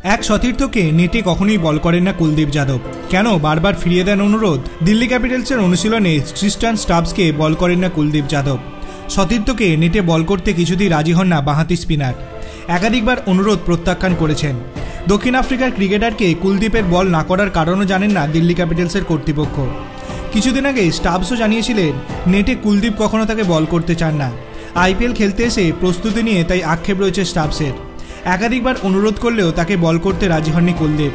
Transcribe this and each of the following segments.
এক সতীর্থকে নেটে কখনোই বল করেন না কুলদীপ যাদব। কেন বারবার ফিরিয়ে দেন অনুরোধ? দিল্লি ক্যাপিটালসের অনুশীলনে ক্রিস্টান স্টাবসকে বল করেন না কুলদীপ যাদব। সতীর্থকে নেটে বল করতে কিছুতেই রাজি হন না বাঁহাতি স্পিনার। একাধিকবার অনুরোধ প্রত্যাখ্যান করেছেন। দক্ষিণ আফ্রিকার ক্রিকেটারকে কুলদীপের বল না করার কারণও জানেন না দিল্লি ক্যাপিটালসের কর্তৃপক্ষ। কিছুদিন আগে স্টাবসও জানিয়েছিলেন নেটে কুলদীপ কখনো তাকে বল করতে চান না। আইপিএল খেলতে এসে প্রস্তুতি নিয়ে তাই আক্ষেপ রয়েছে স্টাবসের। একাধিকবার অনুরোধ করলেও তাকে বল করতে রাজি হননি কুলদীপ।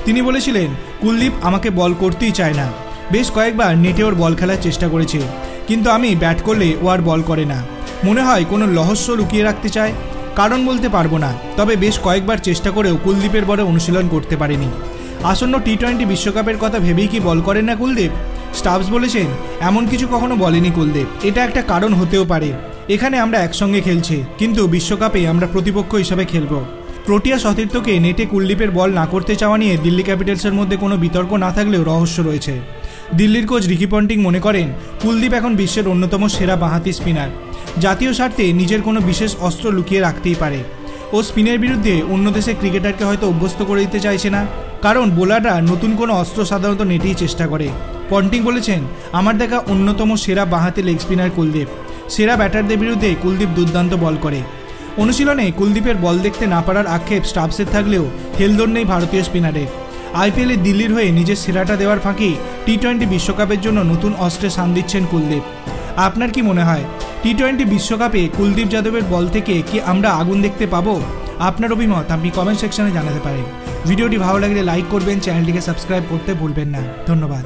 তিনি বলেছিলেন, কুলদীপ আমাকে বল করতেই চায় না। বেশ কয়েকবার নেটে ওর বল খেলার চেষ্টা করেছে, কিন্তু আমি ব্যাট করলে ও আর বল করে না। মনে হয় কোনো রহস্য লুকিয়ে রাখতে চায়। কারণ বলতে পারবো না, তবে বেশ কয়েকবার চেষ্টা করেও কুলদীপের বলে অনুশীলন করতে পারেনি। আসন্ন টি-20 বিশ্বকাপের কথা ভেবেই কি বল করেন না কুলদীপ? স্টাবস বলেছেন, এমন কিছু কখনো বলেনি কুলদীপ। এটা একটা কারণ হতেও পারে। এখানে আমরা একসঙ্গে খেলছি, কিন্তু বিশ্বকাপে আমরা প্রতিপক্ষ হিসাবে খেলব। প্রোটিয়া সতীর্থকে নেটে কুলদীপের বল না করতে চাওয়া নিয়ে দিল্লি ক্যাপিটালসের মধ্যে কোনো বিতর্ক না থাকলেও রহস্য রয়েছে। দিল্লির কোচ রিকি পন্টিং মনে করেন, কুলদীপ এখন বিশ্বের অন্যতম সেরা বাঁহাতি স্পিনার। জাতীয় স্বার্থে নিজের কোনো বিশেষ অস্ত্র লুকিয়ে রাখতেই পারে। ও স্পিনের বিরুদ্ধে অন্য দেশের ক্রিকেটারকে হয়তো অভ্যস্ত করে দিতে চাইছে না, কারণ বোলাররা নতুন কোনো অস্ত্র সাধারণত নেটেই চেষ্টা করে। পন্টিং বলেছেন, আমার দেখা অন্যতম সেরা বাঁহাতি লেগ স্পিনার কুলদীপ। সেরা ব্যাটারদের বিরুদ্ধে কুলদীপ দুর্দান্ত বল করে। অনুশীলনে কুলদীপের বল দেখতে না পারার আক্ষেপ স্টাবসের থাকলেও হেলদোল নেই ভারতীয় স্পিনারের। আইপিএলে দিল্লির হয়ে নিজের সেরাটা দেওয়ার ফাঁকে টি-20 বিশ্বকাপের জন্য নতুন অস্ত্রে শান দিচ্ছেন কুলদীপ। আপনার কি মনে হয়, টি-20 বিশ্বকাপে কুলদীপ যাদবের বল থেকে কি আমরা আগুন দেখতে পাবো? আপনার অভিমত আপনি কমেন্ট সেকশনে জানাতে পারেন। ভিডিওটি ভালো লাগলে লাইক করবেন, চ্যানেলটিকে সাবস্ক্রাইব করতে ভুলবেন না। ধন্যবাদ।